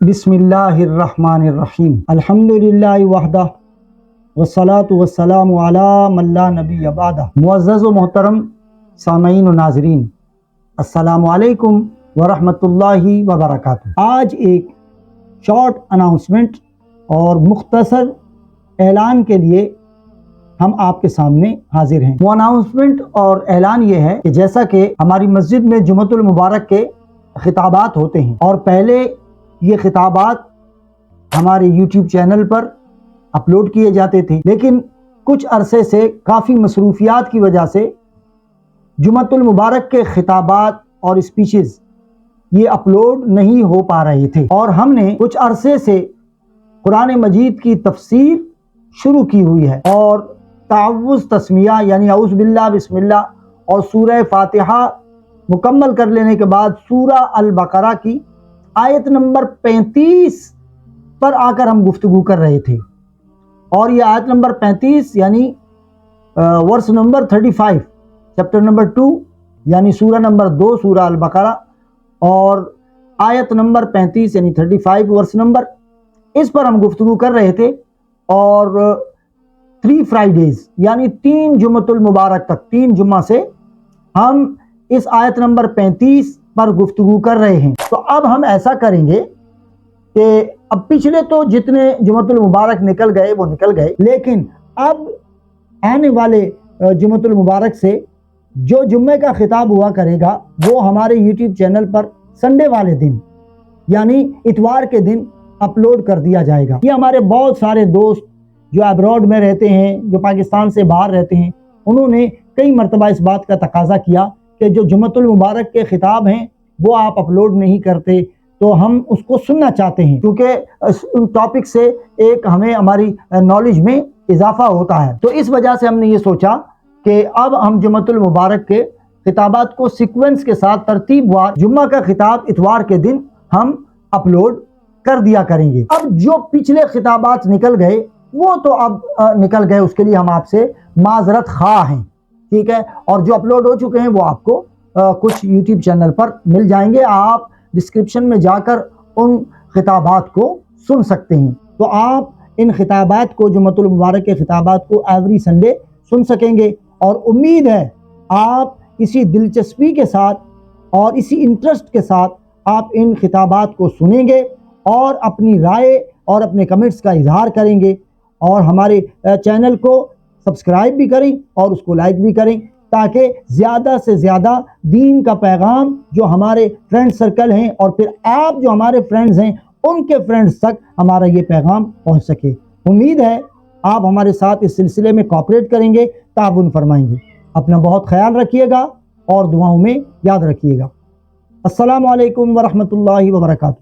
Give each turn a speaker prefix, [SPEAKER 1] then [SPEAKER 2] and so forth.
[SPEAKER 1] बिस्मिल्लाहिर्रहमानिर्रहीम अल्हम्दुलिल्लाहि वहदा वस्सलातु वस्सलामु अला मन ला नबिय्य बअदा। मुअज़्ज़ज़ व मोहतरम सामईन व नाज़रीन, अस्सलामु अलैकुम व रहमतुल्लाहि व बरकातुहू। आज एक शॉर्ट अनाउंसमेंट और मुख्तसर ऐलान के लिए हम आपके सामने हाजिर हैं। वो अनाउंसमेंट और ऐलान ये है कि जैसा कि हमारी मस्जिद में जुमअतुल मुबारक के खिताबात होते हैं और पहले ये खिताबात हमारे YouTube चैनल पर अपलोड किए जाते थे, लेकिन कुछ अरसे से काफ़ी मसरूफियात की वजह से जुमअतुल मुबारक के खिताबात और स्पीचेस ये अपलोड नहीं हो पा रहे थे और हमने कुछ अरसे से कुरान मजीद की तफसीर शुरू की हुई है और तावुज़ तस्मिया यानी औज़ बिल्लाह बिस्मिल्लाह और सूरह फातिहा मुकम्मल कर लेने के बाद सूरह अल बकरा की आयत नंबर 35 पर आकर हम गुफ्तगू कर रहे थे। और ये आयत नंबर 35 यानी वर्स नंबर 35 चैप्टर नंबर 2 यानी सूरह नंबर 2 सूरह अल बकरा और आयत नंबर 35 यानी 35 वर्स नंबर, इस पर हम गुफ्तगू कर रहे थे। और 3 फ्राइडेज यानी 3 जुमअतुल मुबारक तक 3 जुम्मा से हम इस आयत नंबर 35 पर गुफ्तगू कर रहे हैं। तो अब हम ऐसा करेंगे कि अब पिछले तो जितने जुमअतुल मुबारक निकल गए वो निकल गए, लेकिन अब आने वाले जुमअतुल मुबारक से जो जुम्मे का खिताब हुआ करेगा वो हमारे YouTube चैनल पर संडे वाले दिन यानी इतवार के दिन अपलोड कर दिया जाएगा। ये हमारे बहुत सारे दोस्त जो अब्रॉड में रहते हैं, जो पाकिस्तान से बाहर रहते हैं, उन्होंने कई मरतबा इस बात का तकाजा किया कि जो जुमअतुल मुबारक के खिताब हैं वो आप अपलोड नहीं करते, तो हम उसको सुनना चाहते हैं क्योंकि उन टॉपिक से एक हमें हमारी नॉलेज में इजाफा होता है। तो इस वजह से हमने ये सोचा कि अब हम जुमअतुल मुबारक के खिताबात को सीक्वेंस के साथ तरतीबवार जुम्मा का खिताब इतवार के दिन हम अपलोड कर दिया करेंगे। अब जो पिछले खिताबात निकल गए वो तो अब निकल गए, उसके लिए हम आपसे माजरत खा हैं, ठीक है। और जो अपलोड हो चुके हैं वो आपको कुछ YouTube चैनल पर मिल जाएंगे, आप डिस्क्रिप्शन में जाकर उन खिताबात को सुन सकते हैं। तो आप इन खिताबात को, जुमअतुल मुबारक के खिताबात को एवरी संडे सुन सकेंगे और उम्मीद है आप इसी दिलचस्पी के साथ और इसी इंटरेस्ट के साथ आप इन खिताबात को सुनेंगे और अपनी राय और अपने कमेंट्स का इजहार करेंगे और हमारे चैनल को सब्सक्राइब भी करें और उसको लाइक भी करें ताकि ज़्यादा से ज़्यादा दीन का पैगाम जो हमारे फ्रेंड सर्कल हैं और फिर आप जो हमारे फ्रेंड्स हैं उनके फ्रेंड्स तक हमारा ये पैगाम पहुंच सके। उम्मीद है आप हमारे साथ इस सिलसिले में कोऑपरेट करेंगे, ताउन फरमाएंगे। अपना बहुत ख्याल रखिएगा और दुआओं में याद रखिएगा। अस्सलामु अलैकुम व रहमतुल्लाहि व बरकातुहू।